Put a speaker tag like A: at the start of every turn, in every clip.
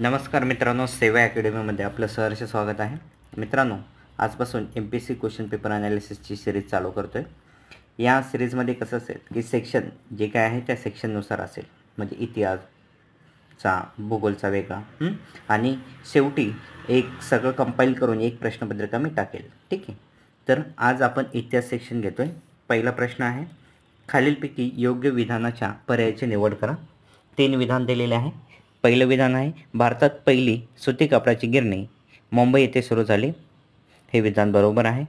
A: नमस्कार मित्रांनो, सेवा अकॅडमीमध्ये आपलं सहर्ष स्वागत आहे. मित्रांनो, आजपासून MPSC क्वेश्चन पेपर ॲनालिसिसची सिरीज चालू करतो आहे. या सिरीजमध्ये कसं असेल की सेक्शन जे काय आहे त्या सेक्शननुसार असेल, म्हणजे इतिहासचा, भूगोलचा वेगळा आणि शेवटी एक सगळं कंपाईल करून एक प्रश्नपत्रिका मी टाकेल. ठीक आहे. तर आज आपण इतिहास सेक्शन घेतो आहे. पहिला प्रश्न आहे, खालीलपैकी योग्य विधानाच्या पर्यायाची निवड करा. 3 विधान दिलेले आहे. पहिलं विधान आहे, भारतात पहिली सुती कापडाची गिरणी मुंबई येथे सुरू झाली. हे विधान बरोबर आहे.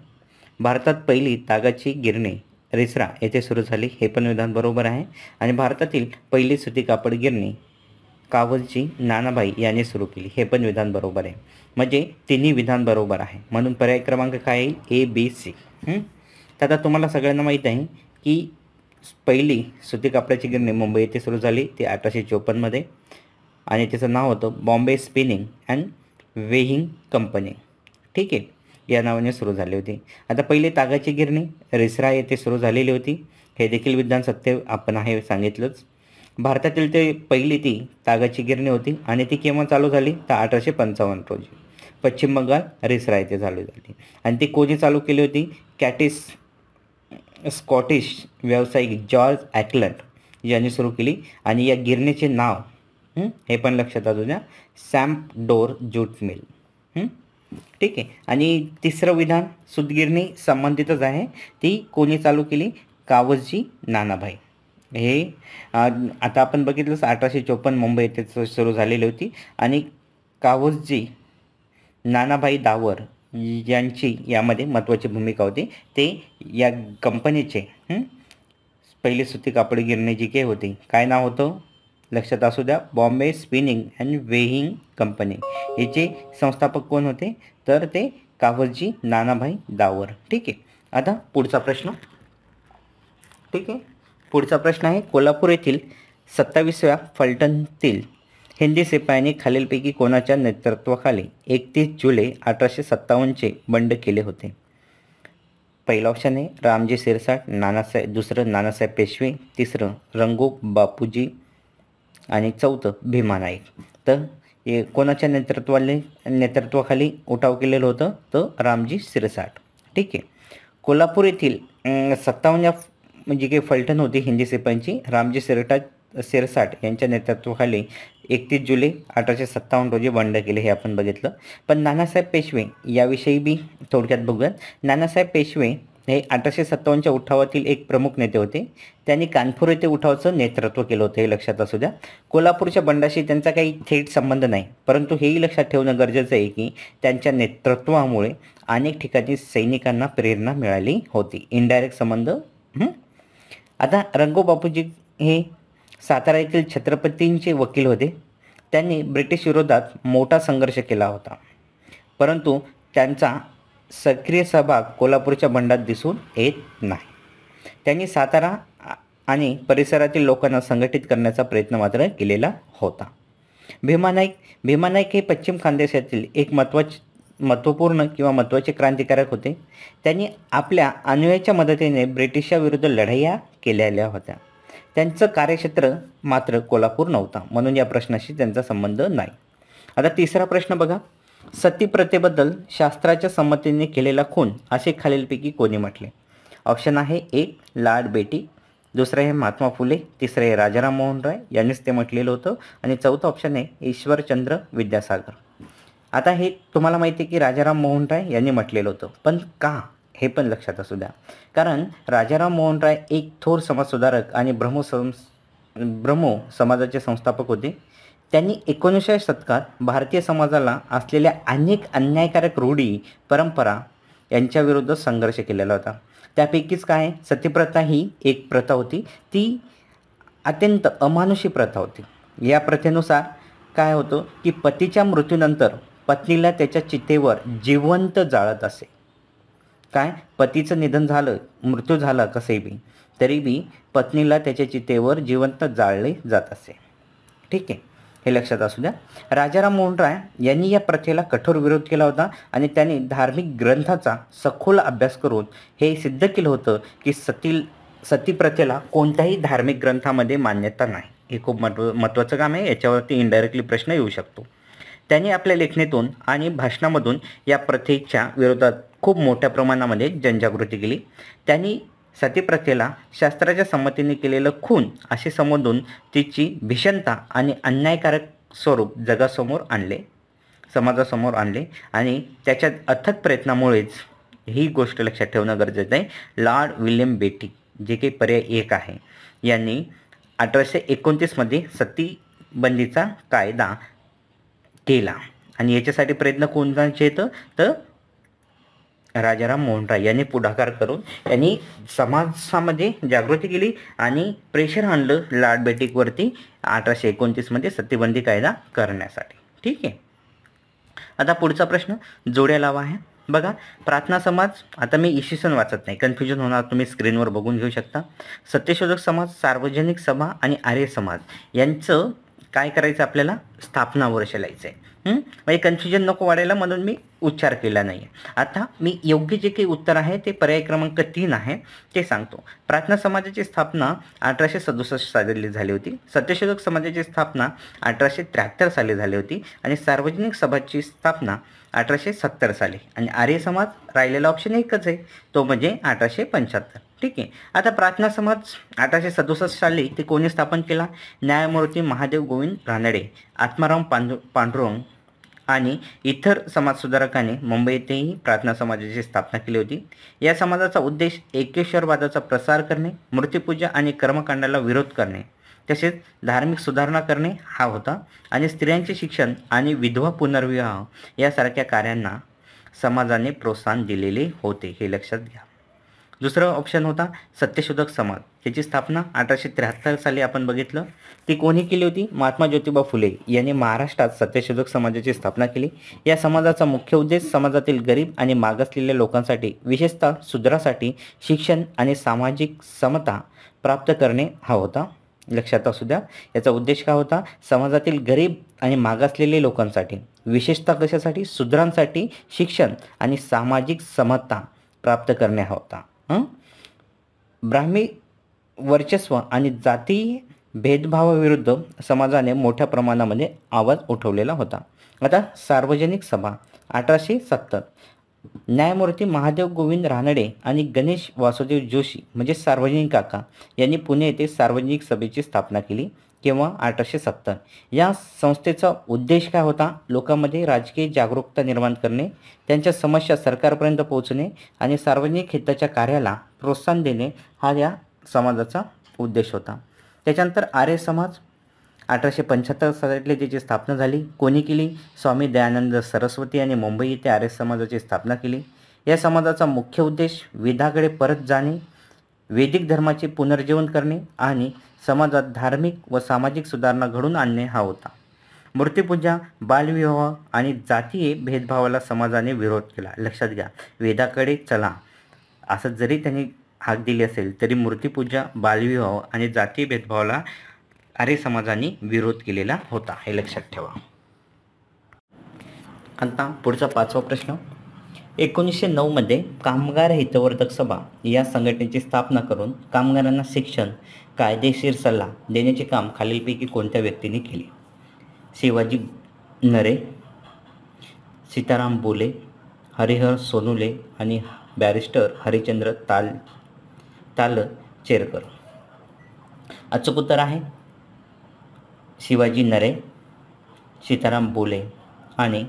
A: भारतात पहिली तागाची गिरणी रिसरा येथे सुरू झाली. हे पण विधान बरोबर आहे. आणि भारतातील पहिली सुती कापड गिरणी कावजची नानाभाई यांनी सुरू केली. हे पण विधान बरोबर आहे. म्हणजे तिन्ही विधान बरोबर आहे. म्हणून पर्याय क्रमांक काय येईल? A, B, C. तर आता तुम्हाला सगळ्यांना माहीत आहे की पहिली सुती कापडाची गिरणी मुंबई येथे सुरू झाली. ती 1854मध्ये आणि त्याचं नाव होतं Bombay spinning and weaving company. ठीक आहे, या नावाने सुरू झाली होती. आता पहिली तागाची गिरणी रिसरा येथे सुरू झालेली होती. हे देखील विधान सत्य आपण आहे सांगितलंच. भारतातील ते पहिली ती तागाची गिरणी होती आणि ती केव्हा चालू झाली? तर 1855 रोजी पश्चिम बंगाल रिसरा येथे चालू झाली. आणि ती कोणी चालू केली होती? स्कॉटिश व्यावसायिक जॉर्ज ॲकलंड यांनी सुरू केली. आणि या गिरणीचे नाव हे पण लक्षात असू द्या, सॅम्पडोर ज्यूट मिल. ठीक आहे. आणि तिसरं विधान सूतगिरणी संबंधितच आहे. ती कोणी चालू केली? कावजजी नानाभाई. हे आता आपण बघितलं 1854 मुंबई येथे सुरू झालेली होती. आणि कावजजी नानाभाई दावर यांची यामध्ये महत्त्वाची भूमिका होती. ते या कंपनीचे पहिली सुती कापड गिरणी जी काही होती, काय नाव होतं? लक्षात असू द्या, Bombay spinning and weaving company. याचे संस्थापक कोण होते? तर ते कावजजी नानाभाई दावर. ठीक आहे. आता पुढचा प्रश्न. ठीक आहे, पुढचा प्रश्न आहे, कोल्हापूर येथील 27व्या फलटणतील हिंदी सिपायांनी खालीलपैकी कोणाच्या नेतृत्वाखाली 31 जुलै 1857चे बंड केले होते? पहिलं ऑप्शन आहे रामजी शिरसाट, दुसरं नानासाहेब पेशवे, तिसरं रंगो बापूजी आणि चौथं भीमा नाईक. तर हे कोणाच्या नेतृत्वाखाली उठाव केलेलं होतं? तर रामजी शिरसाट. ठीक आहे. कोल्हापूर येथील 57 म्हणजे काही फलटण होती हिंदी सिपायांची, रामजी शिरसाट यांच्या नेतृत्वाखाली 31 जुलै 1857 रोजी बंड केले. हे आपण बघितलं. पण नानासाहेब पेशवे याविषयी बी थोडक्यात बघूयात. नानासाहेब पेशवे हे 1857च्या उठावातील एक प्रमुख नेते होते. त्यांनी कानपूर येथे उठावाचं नेतृत्व केलं होतं. हे लक्षात असू द्या. कोल्हापूरच्या बंडाशी त्यांचा काही थेट संबंध नाही, परंतु हेही लक्षात ठेवणं गरजेचं आहे की त्यांच्या नेतृत्वामुळे अनेक ठिकाणी सैनिकांना प्रेरणा मिळाली होती. इनडायरेक्ट संबंध. आता रंगो बापूजी हे सातारा येथील छत्रपतींचे वकील होते. त्यांनी ब्रिटिश विरोधात मोठा संघर्ष केला होता, परंतु त्यांचा सक्रिय सहभाग कोल्हापूरच्या बंडात दिसून येत नाही. त्यांनी सातारा आणि परिसरातील लोकांना संघटित करण्याचा प्रयत्न मात्र केलेला होता. भीमा नाईक हे पश्चिम खानदेशातील एक महत्त्वपूर्ण किंवा महत्त्वाचे क्रांतिकारक होते. त्यांनी आपल्या अनुयायांच्या मदतीने ब्रिटिशाविरुद्ध लढाया केलेल्या होत्या. त्यांचं कार्यक्षेत्र मात्र कोल्हापूर नव्हता, म्हणून या प्रश्नाशी त्यांचा संबंध नाही. आता तिसरा प्रश्न बघा, सती प्रथेबद्दल शास्त्राच्या संमतीने केलेला खून असे खालीलपैकी कोणी म्हटले? ऑप्शन आहे 1 लाड बेटी, दुसरं आहे महात्मा फुले, तिसरं आहे राजाराम मोहन राय यांनीच ते म्हटलेलं होतं, आणि चौथं ऑप्शन आहे ईश्वरचंद्र विद्यासागर. आता हे तुम्हाला माहिती आहे की राजाराम मोहन राय यांनी म्हटलेलं होतं, पण का? हे पण लक्षात असू द्या. कारण राजाराम मोहन राय एक थोर समाजसुधारक आणि ब्रह्मो समाजाचे संस्थापक होते. त्यांनी 19व्या शतकात भारतीय समाजाला असलेल्या अनेक अन्यायकारक रूढी परंपरा यांच्याविरुद्ध संघर्ष केलेला होता. त्यापैकीच काय? सतीप्रथा ही एक प्रथा होती. ती अत्यंत अमानुषी प्रथा होती. या प्रथेनुसार काय होतं की पतीच्या मृत्यूनंतर पत्नीला त्याच्या चितेवर जिवंत जाळत असे. काय? पतीचं निधन झालं, मृत्यू झाला कसे बी, तरी बी पत्नीला त्याच्या चितेवर जिवंत जाळले जात असे. ठीक आहे, हे लक्षात असू द्या. राजाराम मोहन राय यांनी या प्रथेला कठोर विरोध केला होता आणि त्यांनी धार्मिक ग्रंथाचा सखोल अभ्यास करून हे सिद्ध केलं होतं की सती प्रथेला कोणत्याही धार्मिक ग्रंथामध्ये मान्यता नाही. हे खूप महत्त्वाचं काम आहे. याच्यावरती इनडायरेक्टली प्रश्न येऊ शकतो. त्यांनी आपल्या लेखणीतून आणि भाषणामधून या प्रथेच्या विरोधात खूप मोठ्या प्रमाणामध्ये जनजागृती केली. त्यांनी सतीप्रथेला शास्त्राच्या संमतीने केलेलं खून असे संबोधून तिची भीषणता आणि अन्यायकारक स्वरूप जगासमोर आणले, समाजासमोर आणले आणि त्याच्या अथक प्रयत्नामुळेच ही गोष्ट लक्षात ठेवणं गरजेचं आहे. लॉर्ड विल्यम बेटी जे काही पर्याय 1 आहे यांनी 1829 सतीबंदीचा कायदा केला आणि याच्यासाठी प्रयत्न कोणाचे येतं तर राजाराम मोहन राय यांनी पुढाकार करून यांनी समाजामध्ये जागृती केली आणि प्रेशर आणलं लॉर्ड बेटिकवरती 1829 सतीबंदी कायदा करण्यासाठी. ठीक आहे. आता पुढचा प्रश्न जोड्या लावा आहे. बघा, प्रार्थना समाज, आता मी इसवी वाचत नाही, कन्फ्युजन होणार, तुम्ही स्क्रीनवर बघून घेऊ शकता. सत्यशोधक समाज, सार्वजनिक सभा आणि आर्य समाज यांचं काय करायचं आपल्याला, स्थापना वर्ष लिहायचं आहे. म्हणजे कन्फ्युजन नको वाढायला म्हणून मी उच्चार केला नाही. आता मी योग्य जे काही उत्तर आहे ते पर्याय क्रमांक 3 आहे ते सांगतो. प्रार्थना समाजाची स्थापना 1867 साली झाली होती. सत्यशोधक समाजाची स्थापना 1873 साली झाली होती आणि सार्वजनिक सभाची स्थापना 1870 साली आणि आर्य समाज राहिलेला ऑप्शन एकच आहे, तो म्हणजे 1875. ठीक आहे. आता प्रार्थना समाज 1867 साली ते कोणी स्थापन केला, न्यायमूर्ती महादेव गोविंद रानडे, आत्माराम पांडुरंग आणि इतर समाजसुधारकांनी मुंबई येथेही प्रार्थना समाजाची स्थापना केली होती. या समाजाचा उद्देश एकेश्वरवादाचा प्रसार करणे, मूर्तिपूजा आणि कर्मकांडाला विरोध करणे तसेच धार्मिक सुधारणा करणे हा होता आणि स्त्रियांचे शिक्षण आणि विधवा पुनर्विवाह यासारख्या कार्यांना समाजाने प्रोत्साहन दिलेले होते, हे लक्षात घ्या. दुसरा ऑप्शन होता सत्यशोधक समाज, याची स्थापना 1873 साली आपण बघितलं. ती कोणी केली होती, महात्मा ज्योतिबा फुले यांनी महाराष्ट्रात सत्यशोधक समाजाची स्थापना केली. या समाजाचा मुख्य उद्देश समाजातील गरीब आणि मागासलेल्या लोकांसाठी, विशेषतः शूद्रासाठी शिक्षण आणि सामाजिक समता प्राप्त करणे हा होता. लक्षात असू द्या, याचा उद्देश काय होता, समाजातील गरीब आणि मागासलेले लोकांसाठी, विशेषतः कशासाठी, शूद्रांसाठी शिक्षण आणि सामाजिक समता प्राप्त करणे हा होता. ब्राह्मी वर्चस्व आणि जातीय भेदभावाविरुद्ध समाजाने मोठ्या प्रमाणामध्ये आवाज उठवलेला होता. आता सार्वजनिक सभा 1870, न्यायमूर्ती महादेव गोविंद रानडे आणि गणेश वासुदेव जोशी म्हणजे सार्वजनिक काका यांनी पुणे येथे सार्वजनिक सभेची स्थापना केली. केव्हा, 1870. या संस्थेचा उद्देश काय होता, लोकांमध्ये राजकीय जागरूकता निर्माण करणे, त्यांच्या समस्या सरकारपर्यंत पोहोचणे आणि सार्वजनिक हिताच्या कार्याला प्रोत्साहन देणे हा या समाजाचा उद्देश होता. त्याच्यानंतर आर्य समाज 1875 साली त्याची स्थापना झाली. कोणी केली, स्वामी दयानंद सरस्वती यांनी मुंबई येथे आर्य समाजाची स्थापना केली. या समाजाचा मुख्य उद्देश वेदाकडे परत जाणे, वैदिक धर्माचे पुनर्जीवन करणे आणि समाजात धार्मिक व सामाजिक सुधारणा घडवून आणणे हा होता. मूर्तिपूजा, बालविवाह आणि जातीय भेदभावाला समाजाने विरोध केला. लक्षात घ्या, वेदाकडे चला असं जरी त्यांनी हाक दिली असेल तरी मूर्तिपूजा, बालविवाह आणि जातीय भेदभावाला आर्य समाजाने विरोध केलेला होता, हे लक्षात ठेवा. आता पुढचा 5वा प्रश्न. 1909 कामगार हितवर्धक सभा या संघटनेची स्थापना करून कामगारांना शिक्षण, कायदेशीर सल्ला देण्याचे काम खालीलपैकी कोणत्या व्यक्तीने केले? शिवाजी नरे, सीताराम बोले, हरिहर सोनुले आणि बॅरिस्टर हरिश्चंद्र तालचेरकर. अचूक उत्तर आहे शिवाजी नरे, सीताराम बोले आणि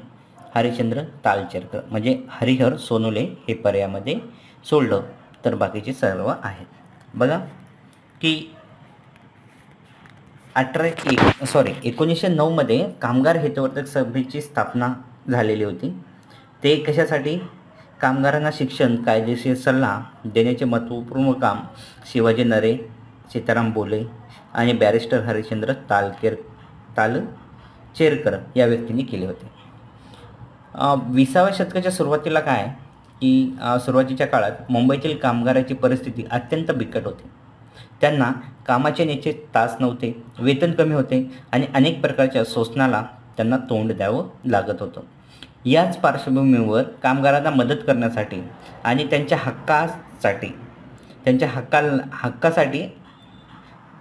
A: हरिश्चंद्र तालचेरकर. म्हणजे हरिहर सोनुले हे पर्यायामध्ये सोडलं तर बाकीचे सर्व आहेत. बघा की 1909 कामगार हितवर्धक सभेची स्थापना झालेली होती. ते कशासाठी, कामगारांना शिक्षण, कायदेशीर सल्ला देण्याचे महत्त्वपूर्ण काम शिवाजी नरे, सीताराम बोले आणि बॅरिस्टर हरिश्चंद्र तालचेरकर या व्यक्तींनी केले होते. 20व्या शतकाच्या सुरुवातीला काय की सुरुवातीच्या काळात मुंबईतील कामगाराची परिस्थिती अत्यंत बिकट होती. त्यांना कामाचे निश्चित तास नव्हते, वेतन कमी होते आणि अनेक प्रकारच्या शोषणाला त्यांना तोंड द्यावं लागत होतं. याच पार्श्वभूमीवर कामगारांना मदत करण्यासाठी आणि त्यांच्या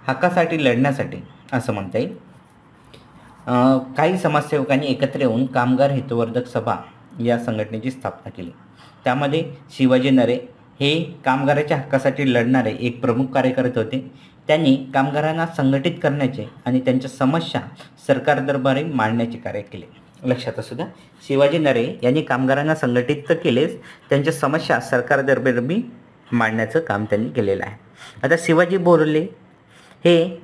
A: हक्कासाठी लढण्यासाठी असं म्हणता येईल, काही समाजसेवकांनी एकत्र येऊन कामगार हितवर्धक सभा या संघटनेची स्थापना केली. त्यामध्ये शिवाजी नरे हे कामगाराच्या हक्कासाठी लढणारे एक प्रमुख कार्यकर्ते होते. त्यांनी कामगारांना संघटित करण्याचे आणि त्यांच्या समस्या सरकार दरबारी मांडण्याचे कार्य केले. लक्षात असू द्या, शिवाजी नरे यांनी कामगारांना संघटित तर केलेच, त्यांच्या समस्या सरकार दरबारी मांडण्याचं काम त्यांनी केलेलं आहे. आता शिवाजी बोरले हे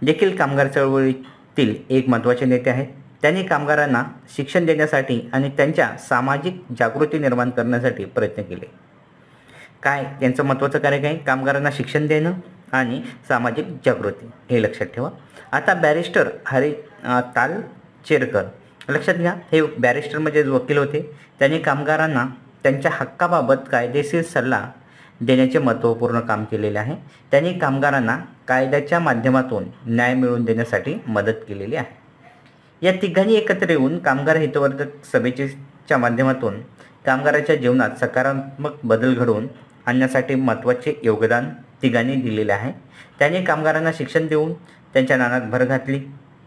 A: देखील कामगार चळवळीतील एक महत्त्वाचे नेते आहेत. त्यांनी कामगारांना शिक्षण देण्यासाठी आणि त्यांच्या सामाजिक जागृती निर्माण करण्यासाठी प्रयत्न केले. काय त्यांचं महत्त्वाचं कार्य काय? कामगारांना शिक्षण देणं आणि सामाजिक जागृती, हे लक्षात ठेवा. आता बॅरिस्टर हरी तालचेरकर, लक्षात घ्या, हे बॅरिस्टर म्हणजे वकील होते. त्यांनी कामगारांना त्यांच्या हक्काबाबत कायदेशीर सल्ला देण्याचे महत्त्वपूर्ण काम केलेले आहे. त्यांनी कामगारांना कायद्याच्या माध्यमातून न्याय मिळवून देण्यासाठी मदत केलेली आहे. या तिघांनी एकत्र येऊन कामगार हितवर्धक सभेच्या माध्यमातून कामगाराच्या जीवनात सकारात्मक बदल घडवून आणण्यासाठी महत्त्वाचे योगदान तिघांनी दिलेले आहे. त्यांनी कामगारांना शिक्षण देऊन त्यांच्या ज्ञानात भर घातली,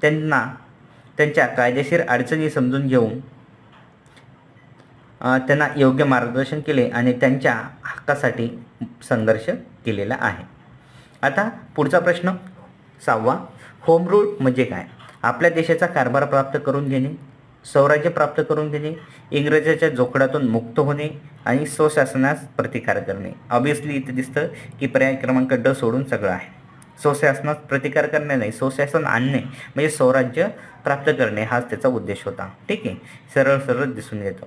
A: त्यांना त्यांच्या कायदेशीर अडचणी समजून घेऊन त्यांना योग्य मार्गदर्शन केले आणि त्यांच्या हक्कासाठी संघर्ष केलेला आहे. आता पुढचा प्रश्न 6वा, होम रूल म्हणजे काय? आपल्या देशाचा कारभार प्राप्त करून घेणे, स्वराज्य प्राप्त करून घेणे, इंग्रजाच्या जोखडातून मुक्त होणे आणि स्वशासनास प्रतिकार करणे. ऑब्वियसली इथे दिसतं की पर्याय क्रमांक ड सोडून सगळं आहे. स्वशासनास प्रतिकार करणे नाही, स्वशासन आणणे म्हणजे स्वराज्य प्राप्त करणे हाच त्याचा उद्देश होता. ठीक आहे, सरळ सरळ दिसून येतं.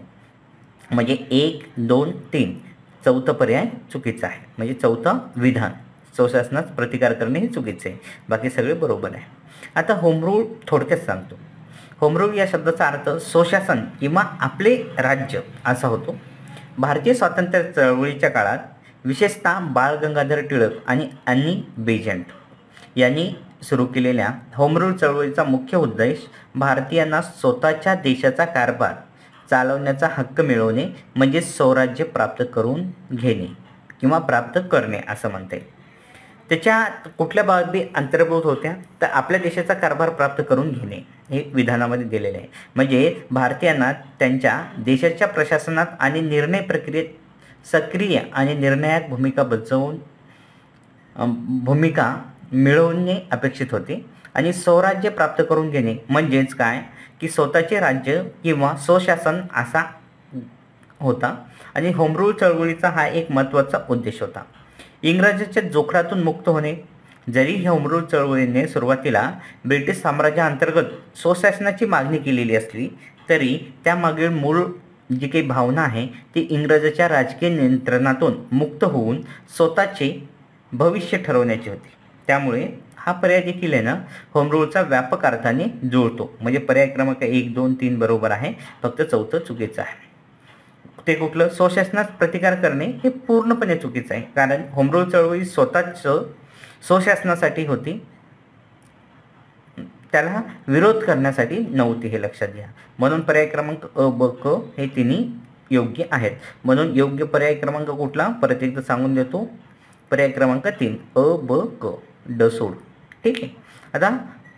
A: म्हणजे 1, 2, 3 चौथं पर्याय चुकीचा आहे. म्हणजे चौथं विधान स्वशासनास प्रतिकार करणे हे चुकीचे आहे, बाकी सगळे बरोबर आहे. आता होम रूल थोडक्यात सांगतो. होम रूल या शब्दाचा अर्थ स्वशासन किंवा आपले राज्य असा होतो. भारतीय स्वातंत्र्य चळवळीच्या काळात विशेषतः बाळ गंगाधर टिळक आणि ॲनी बेझंट यांनी सुरू केलेल्या होम रूल चळवळीचा मुख्य उद्देश भारतीयांना स्वतःच्या देशाचा कारभार चालवण्याचा हक्क मिळवणे म्हणजे स्वराज्य प्राप्त करून घेणे किंवा प्राप्त करणे असं म्हणता येईल. त्याच्या कुठल्या बाबी अंतर्भूत होत्या तर आपल्या देशाचा कारभार प्राप्त करून घेणे हे विधानामध्ये दिलेले आहे. म्हणजे भारतीयांना त्यांच्या देशाच्या प्रशासनात आणि निर्णय प्रक्रियेत सक्रिय आणि निर्णायक भूमिका मिळवणे अपेक्षित होते. आणि स्वराज्य प्राप्त करून घेणे म्हणजेच काय की स्वतःचे राज्य किंवा स्वशासन असा होता. आणि होम रूल चळवळीचा हा एक महत्त्वाचा उद्देश होता. इंग्रजाच्या जोखडातून मुक्त होणे. जरी होम रूल चळवळीने सुरुवातीला ब्रिटिश साम्राज्याअंतर्गत स्वशासनाची मागणी केलेली असली तरी त्यामागील मूळ जी काही भावना आहे ती इंग्रजाच्या राजकीय नियंत्रणातून मुक्त होऊन स्वतःचे भविष्य ठरवण्याची होती. त्यामुळे हा पर्याय देखील आहे ना होम रूलचा व्यापक अर्थाने जुळतो. म्हणजे पर्याय क्रमांक 1, 2, 3 बरोबर आहे, फक्त चौथं चुकीचं आहे. ते कुठलं? स्वशासनास प्रतिकार करणे हे पूर्णपणे चुकीचं आहे, कारण होम रूल चळवळी स्वतःच स्वशासनासाठी होती, त्याला विरोध करण्यासाठी नव्हती, हे लक्षात घ्या. म्हणून पर्याय क्रमांक अ, ब, क हे तिन्ही योग्य आहेत. म्हणून योग्य पर्याय क्रमांक कुठला परत एकदा सांगून देतो. पर्याय क्रमांक 3 अ, ब, क, ड सोड. ठीक आहे. आता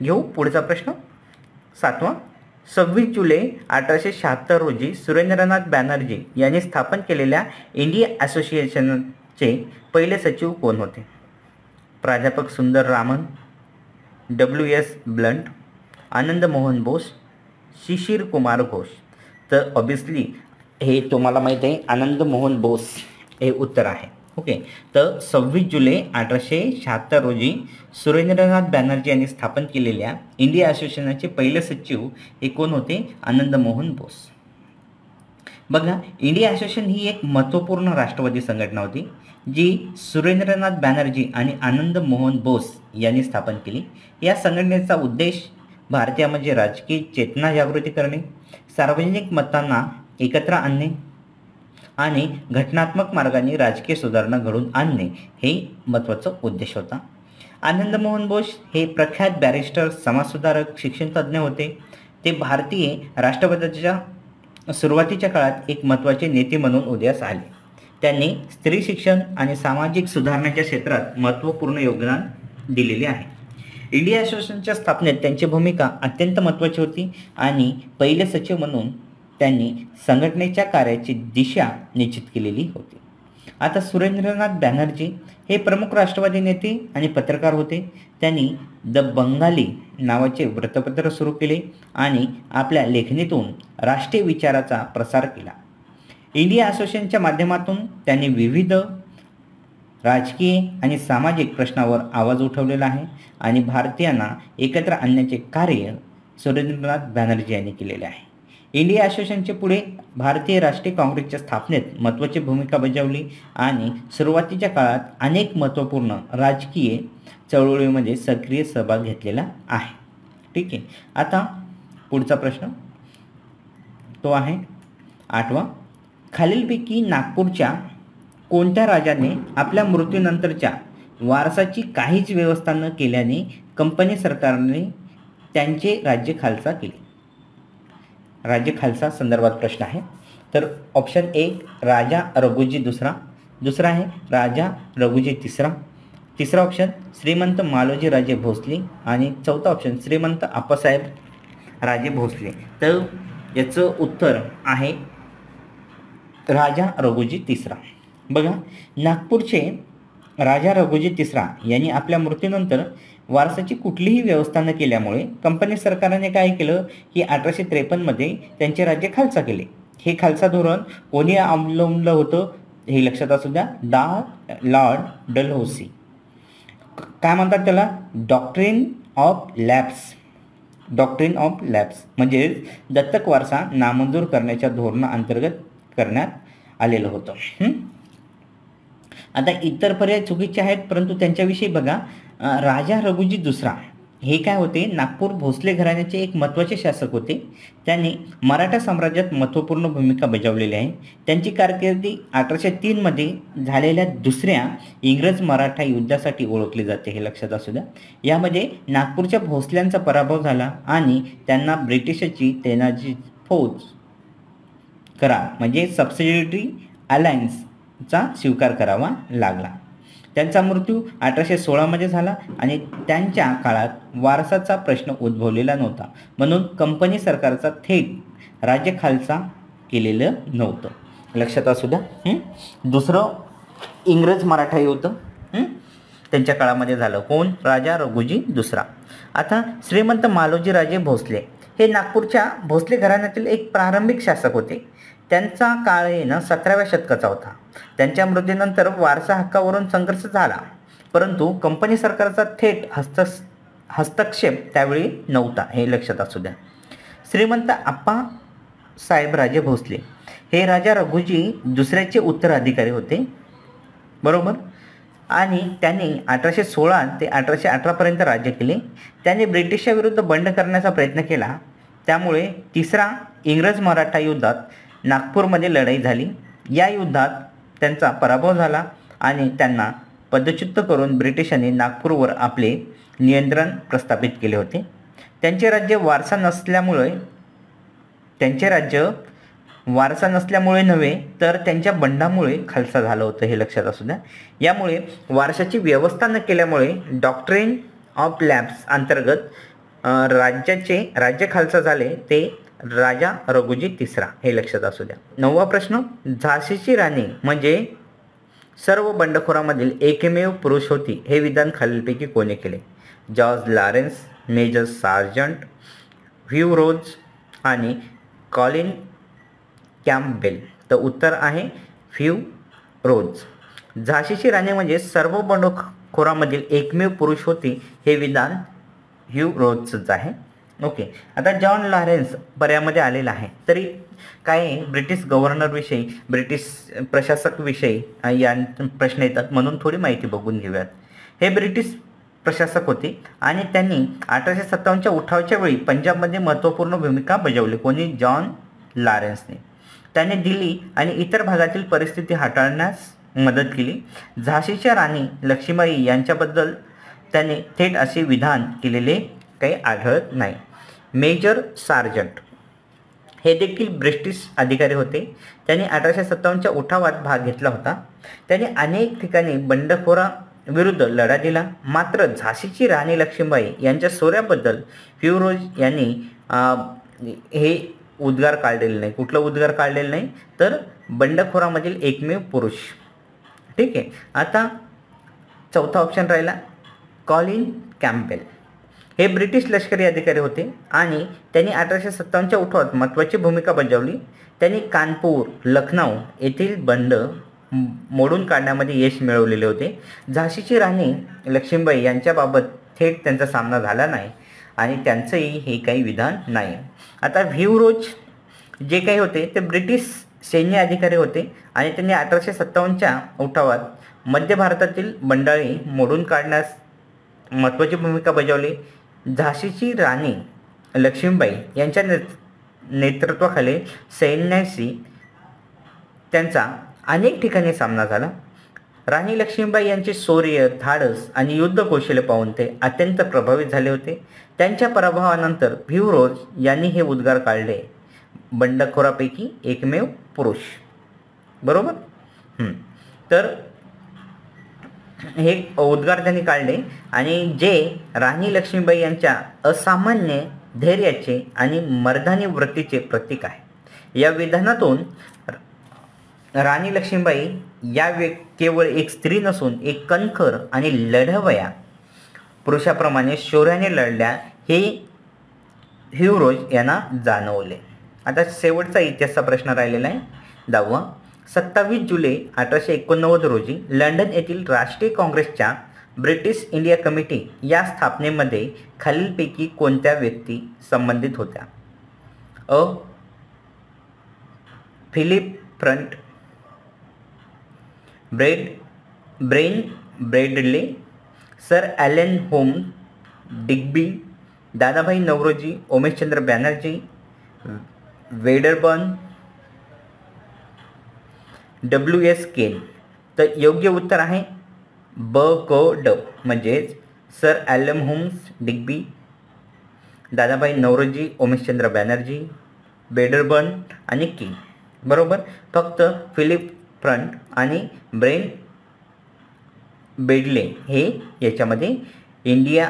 A: घेऊ पुढचा प्रश्न 7वा. 26 जुलै 1876 रोजी सुरेंद्रनाथ बॅनर्जी यांनी स्थापन केलेल्या इंडिया असोसिएशनचे पहिले सचिव कोण होते? प्राध्यापक सुंदर रामन, WS ब्लंट, आनंद मोहन बोस, शिशिर कुमार घोष. तर ऑब्वियसली हे तुम्हाला माहीत आहे, आनंद मोहन बोस हे उत्तर आहे. ओके. तर 26 जुलै 1876 रोजी सुरेंद्रनाथ बॅनर्जी यांनी स्थापन केलेल्या इंडिया असोसिएशनचे पहिले सचिव हे कोण होते? आनंद मोहन बोस. बघा, इंडिया असोसिएशन ही एक महत्त्वपूर्ण राष्ट्रवादी संघटना होती जी सुरेंद्रनाथ बॅनर्जी आणि आनंद मोहन बोस यांनी स्थापन केली. या संघटनेचा उद्देश भारतीयामध्ये राजकीय चेतना जागृती करणे, सार्वजनिक मतांना एकत्र आणणे आणि घटनात्मक मार्गाने राजकीय सुधारणा घडवून आणणे हे महत्त्वाचा उद्देश होता. आनंद मोहन बोस हे प्रख्यात बॅरिस्टर, समाजसुधारक, शिक्षणतज्ज्ञ होते. ते भारतीय राष्ट्रवादाच्या सुरुवातीच्या काळात एक महत्त्वाचे नेते म्हणून उदयास आले. त्यांनी स्त्री शिक्षण आणि सामाजिक सुधारणाच्या क्षेत्रात महत्त्वपूर्ण योगदान दिलेले आहे. इंडिया असोसिएशनच्या स्थापनेत त्यांची भूमिका अत्यंत महत्त्वाची होती आणि पहिले सचिव म्हणून त्यांनी संघटनेच्या कार्याची दिशा निश्चित केलेली होती. आता सुरेंद्रनाथ बॅनर्जी हे प्रमुख राष्ट्रवादी नेते आणि पत्रकार होते. त्यांनी द बंगाली नावाचे वृत्तपत्र सुरू केले आणि आपल्या लेखणीतून राष्ट्रीय विचाराचा प्रसार केला. इंडिया असोसिएशनच्या माध्यमातून त्यांनी विविध राजकीय आणि सामाजिक प्रश्नावर आवाज उठवलेला आहे आणि भारतीयांना एकत्र आणण्याचे कार्य सुरेंद्रनाथ बॅनर्जी यांनी केलेले आहे. इंडिया असोसिएशनचे पुढे भारतीय राष्ट्रीय काँग्रेसच्या स्थापनेत महत्त्वाची भूमिका बजावली आणि सुरुवातीच्या काळात अनेक महत्त्वपूर्ण राजकीय चळवळीमध्ये सक्रिय सहभाग घेतलेला आहे. ठीक आहे. आता पुढचा प्रश्न तो आहे 8वा. खालीलपैकी नागपूरच्या कोणत्या राजाने आपल्या मृत्यूनंतरच्या वारसाची काहीच व्यवस्था न केल्याने कंपनी सरकारने त्यांचे राज्य खालसा केले? राज्य खालसा संदर्भात प्रश्न आहे. तर ऑप्शन 1 राजा रघुजी दुसरा आहे राजा रघुजी तिसरा ऑप्शन श्रीमंत मालोजी राजे भोसले आणि चौथा ऑप्शन श्रीमंत आप्पासाहेब राजे भोसले. तर याचं उत्तर आहे राजा रघुजी तिसरा. बघा, नागपूरचे राजा रघुजी तिसरा यांनी आपल्या मृत्यूनंतर वारसाची कुठलीही व्यवस्था न केल्यामुळे कंपनी सरकारने काय केलं की 1853मध्ये त्यांचे राज्य खालसा केले. हे खालसा धोरण कोणी अवलंबलं होतं हे लक्षात असू द्या. Lord Dalhousie. काय म्हणतात त्याला? डॉक्ट्रिन ऑफ लॅप्स म्हणजे दत्तक वारसा नामंजूर करण्याच्या धोरणाअंतर्गत करण्यात आलेलं होतं. आता इतर पर्याय चुकीचे आहेत, परंतु त्यांच्याविषयी बघा. राजा रघुजी दुसरा हे काय होते? नागपूर भोसले घराण्याचे एक महत्त्वाचे शासक होते. त्यांनी मराठा साम्राज्यात महत्त्वपूर्ण भूमिका बजावलेली आहे. त्यांची कारकिर्दी 1803मध्ये झालेल्या दुसऱ्या इंग्रज मराठा युद्धासाठी ओळखली जाते, हे लक्षात असू द्या. यामध्ये नागपूरच्या भोसल्यांचा पराभव झाला आणि त्यांना ब्रिटिशांची तैनाची फौज करार म्हणजे सबसिडियरी अलायन्सचा स्वीकार करावा लागला. त्यांचा मृत्यू 1816मध्ये झाला आणि त्यांच्या काळात वारसाचा प्रश्न उद्भवलेला नव्हता, म्हणून कंपनी सरकारचा थेट राज्य खालसा केलेलं नव्हतं, लक्षात असू द्या. दुसरं इंग्रज मराठा युद्ध त्यांच्या काळामध्ये झालं. कोण? राजा रघुजी दुसरा. आता श्रीमंत मालोजी राजे भोसले हे नागपूरच्या भोसले घराण्यातील एक प्रारंभिक शासक होते. त्यांचा काळ 17व्या शतकाचा होता. त्यांच्या मृत्यूनंतर वारसा हक्कावरून संघर्ष झाला, परंतु कंपनी सरकारचा थेट हस्तक्षेप त्यावेळी नव्हता, हे लक्षात असू द्या. श्रीमंत आप्पासाहेब राजे भोसले हे राजा रघुजी दुसऱ्याचे उत्तराधिकारी होते, बरोबर. आणि त्यांनी 1816 ते 1818पर्यंत राज्य केले. त्यांनी ब्रिटिशाविरुद्ध बंड करण्याचा प्रयत्न केला. त्यामुळे तिसरा इंग्रज मराठा युद्धात नागपूरमध्ये लढाई झाली. या युद्धात त्यांचा पराभव झाला आणि त्यांना पदच्युत करून ब्रिटिशांनी नागपूरवर आपले नियंत्रण प्रस्थापित केले होते. त्यांचे राज्य वारसा नसल्यामुळे नव्हे तर त्यांच्या बंडामुळे खालसा झालं होतं, हे लक्षात असू द्या. यामुळे वारशाची व्यवस्था न केल्यामुळे डॉक्ट्रिन ऑफ लॅप्स अंतर्गत राज्य खालसा झाले ते राजा रघुजी तिसरा, हे लक्षात असू द्या. 9वा प्रश्न. झाशीची राणी म्हणजे सर्व बंडखोरामधील एकमेव पुरुष होती, हे विधान खालीलपैकी कोणी केले? George Lawrence, major sergeant, Hugh Rose आणि कॉलिन कॅम्पबेल. तर उत्तर आहे ह्यू रोज. झाशीची राणी म्हणजे सर्व बंडखोरामधील एकमेव पुरुष होती, हे विधान ह्यू रोजच आहे. ओके. आता जॉन लॉरेन्स पर्यामध्ये आलेला आहे. तरी काय ब्रिटिश गव्हर्नरविषयी, ब्रिटिश प्रशासकविषयी या प्रश्न येतात, म्हणून थोडी माहिती बघून घेऊयात. हे ब्रिटिश प्रशासक होते आणि त्यांनी 1857च्या उठावाच्या वेळी पंजाबमध्ये महत्त्वपूर्ण भूमिका बजावली. कोणी? जॉन लॉरेन्सने. त्याने दिल्ली आणि इतर भागातील परिस्थिती हाताळण्यास मदत केली. झाशीच्या राणी लक्ष्मीबाई यांच्याबद्दल त्याने थेट असे विधान केलेले काही आढळत नाही. मेजर सार्जंट हे देखील ब्रिटिश अधिकारी होते. त्यांनी 1857च्या उठावात भाग घेतला होता. त्यांनी अनेक ठिकाणी विरुद्ध लढा दिला. मात्र झाशीची राणी लक्ष्मीबाई यांच्या शौर्याबद्दल फिरोज यांनी हे उद्गार काढलेले नाही. कुठलं उद्गार काढलेलं नाही, तर बंडखोरामधील एकमेव पुरुष. ठीक आहे. आता चौथा ऑप्शन राहिला कॉलिन कॅम्पबेल. हे ब्रिटिश लष्करी अधिकारी होते आणि त्यांनी 1857च्या उठावात महत्त्वाची भूमिका बजावली. त्यांनी कानपूर, लखनौ येथील बंड मोडून काढण्यामध्ये यश मिळवलेले होते. झाशीची राणी लक्ष्मीबाई यांच्याबाबत थेट त्यांचा सामना झाला नाही आणि त्यांचंही हे काही विधान नाही. आता फिरोज जे काही होते ते ब्रिटिश सैन्य अधिकारी होते आणि त्यांनी 1857च्या उठावात मध्य भारतातील बंडाळी मोडून काढण्यास महत्त्वाची भूमिका बजावली. झाशीची राणी लक्ष्मीबाई यांच्या नेतृत्वाखाली सैन्याशी त्यांचा अनेक ठिकाणी सामना झाला. राणी लक्ष्मीबाई यांचे शौर्य, धाडस आणि युद्ध कौशल्य पाहून ते अत्यंत प्रभावित झाले होते. त्यांच्या पराभवानंतर फिरोज यांनी हे उद्गार काढले, बंडखोरापैकी एकमेव पुरुष. बरोबर. तर हे उद्गार त्यांनी काढले आणि जे राणी लक्ष्मीबाई यांच्या असामान्य धैर्याचे आणि मर्दानी वृत्तीचे प्रतीक आहे. या विधानातून राणी लक्ष्मीबाई या केवळ एक स्त्री नसून एक कणखर आणि लढवया पुरुषाप्रमाणे शौर्याने लढल्या हे फिरोज यांना जाणवले. आता शेवटचा इतिहासचा प्रश्न राहिलेला आहे 10वा. 27 जुलै 1889 रोजी लंडन येथील राष्ट्रीय काँग्रेसच्या ब्रिटिश इंडिया कमिटी या स्थापनेमध्ये खालीलपैकी कोणत्या व्यक्ती संबंधित होत्या? अ. Philip Front, Brian Bradley, sir Allan Holmes Digby, Dadabhai Naoroji, Umeshchandra Banerjee, Wedderburn, W.S. Caine. तर योग्य उत्तर आहे ब क ड म्हणजेच sir Allan Holmes Digby, Dadabhai Naoroji, Umeshchandra Banerjee, Wedderburn आणि केन. बरोबर. फक्त फिलिप फ्रंट आणि ब्रेन ब्रॅडले हे याच्यामध्ये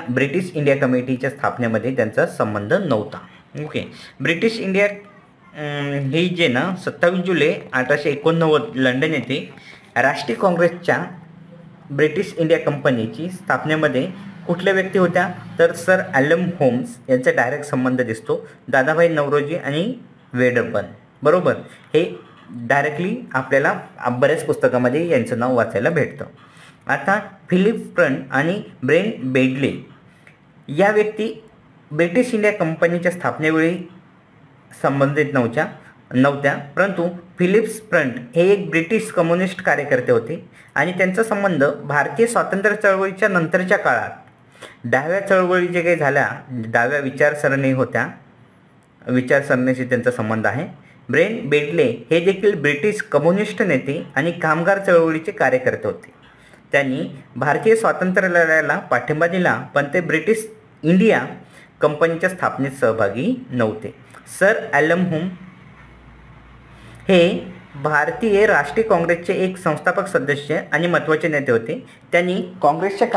A: ब्रिटिश इंडिया कमिटीच्या स्थापनेमध्ये त्यांचा संबंध नव्हता. ओके. ब्रिटिश इंडिया ही जे ना 27 जुलै 1889 लंडन येथे राष्ट्रीय काँग्रेसच्या ब्रिटिश इंडिया कंपनीची स्थापनेमध्ये कुठल्या व्यक्ती होत्या? तर सर ॲलन होम्स यांचा डायरेक्ट संबंध दिसतो. दादाभाई नौरोजी आणि वेडरबर्न. बरोबर. हे डायरेक्टली आपल्याला बऱ्याच पुस्तकामध्ये यांचं नाव वाचायला भेटतं. आता फिलिप फ्रंट आणि ब्रेन ब्रॅडले या व्यक्ती ब्रिटिश इंडिया कंपनीच्या स्थापनेवेळी संबंधित नव्हत्या, परंतु फिलिप्स फ्रंट हे एक ब्रिटिश कम्युनिस्ट कार्यकर्ते होते आणि त्यांचा संबंध भारतीय स्वातंत्र्य चळवळीच्या नंतरच्या काळात डाव्या चळवळी जे काही झाल्या, डाव्या विचारसरणीशी त्यांचा संबंध आहे. ब्रेन ब्रॅडले हे देखील ब्रिटिश कम्युनिस्ट नेते आणि कामगार चळवळीचे कार्यकर्ते होते. त्यांनी भारतीय स्वातंत्र्य लढ्याला पाठिंबा दिला, पण ते ब्रिटिश इंडिया कंपनीच्या स्थापनेत सहभागी नव्हते. सर ॲलन होम्स हे भारतीय राष्ट्रीय काँग्रेसचे एक संस्थापक सदस्य आणि महत्त्वाचे नेते होते. त्यांनी काँग्रेसच्या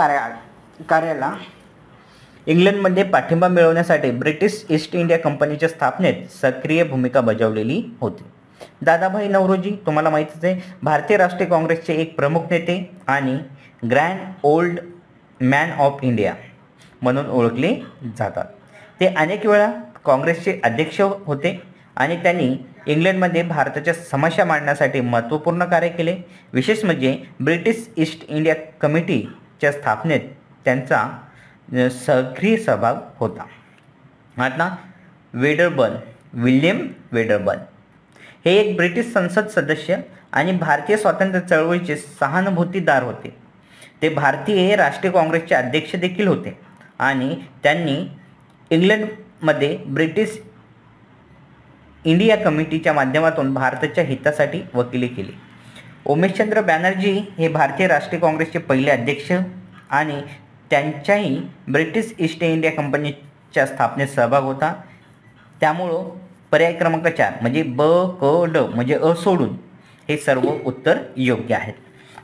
A: कार्याला इंग्लंडमध्ये पाठिंबा मिळवण्यासाठी ब्रिटिश ईस्ट इंडिया कंपनीच्या स्थापनेत सक्रिय भूमिका बजावलेली होती. दादाभाई नौरोजी तुम्हाला माहितीच आहे, भारतीय राष्ट्रीय काँग्रेसचे एक प्रमुख नेते आणि grand old man of India म्हणून ओळखले जातात. ते अनेक वेळा काँग्रेसचे अध्यक्ष होते आणि त्यांनी इंग्लंडमध्ये भारताच्या समस्या मांडण्यासाठी महत्त्वपूर्ण कार्य केले. विशेष म्हणजे ब्रिटिश ईस्ट इंडिया कमिटीच्या स्थापनेत त्यांचा सक्रिय सहभाग होता. आता विल्यम वेडरबर्न हे एक ब्रिटिश संसद सदस्य आणि भारतीय स्वातंत्र्य चळवळीचे सहानुभूतीदार होते. ते भारतीय राष्ट्रीय काँग्रेसचे अध्यक्ष देखील होते आणि त्यांनी इंग्लंडमध्ये ब्रिटिश इंडिया कमिटीच्या माध्यमातून भारताच्या हितासाठी वकिली केली. उमेशचंद्र बॅनर्जी हे भारतीय राष्ट्रीय काँग्रेसचे पहिले अध्यक्ष आणि त्यांच्याही ब्रिटिश ईस्ट इंडिया कंपनीच्या स्थापनेत सहभाग होता. त्यामुळं पर्याय क्रमांक 4 म्हणजे ब क ड म्हणजे अ सोडून हे सर्व उत्तर योग्य आहेत.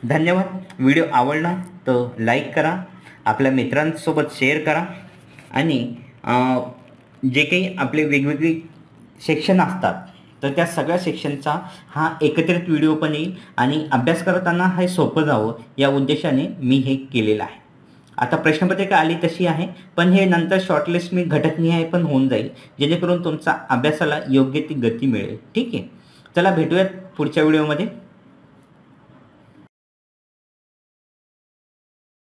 A: धन्यवाद. व्हिडिओ आवडला तर लाईक करा, आपल्या मित्रांसोबत शेअर करा आणि जे काही आपले वेगवेगळे सेक्शन असतात तर त्या सगळ्या सेक्शनचा हा एकत्रित व्हिडिओ पण येईल आणि अभ्यास करताना हे सोपं जावं या उद्देशाने मी हे केलेलं आहे. आता प्रश्नपत्रिका आली तशी आहे, पण हे नंतर शॉर्टलिस्ट मी घटकनिहाय पण होऊन जाईल, जेणेकरून तुमचा अभ्यासाला योग्य ती गती मिळेल. ठीक आहे, चला भेटूयात पुढच्या व्हिडिओमध्ये.